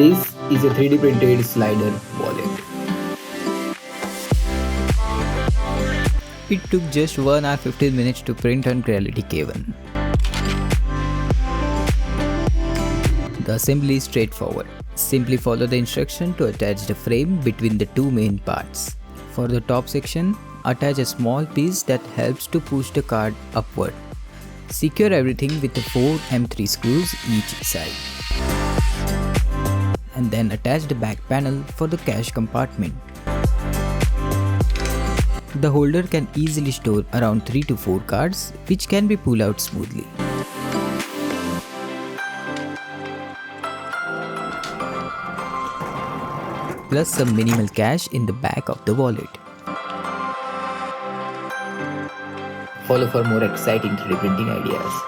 This is a 3D printed slider wallet. It took just 1 hour 15 minutes to print on Creality K1. The assembly is straightforward. Simply follow the instruction to attach the frame between the two main parts. For the top section, attach a small piece that helps to push the card upward. Secure everything with the 4 M3 screws each side. And then attach the back panel for the cash compartment. The holder can easily store around 3 to 4 cards, which can be pulled out smoothly. Plus some minimal cash in the back of the wallet. Follow for more exciting 3D printing ideas.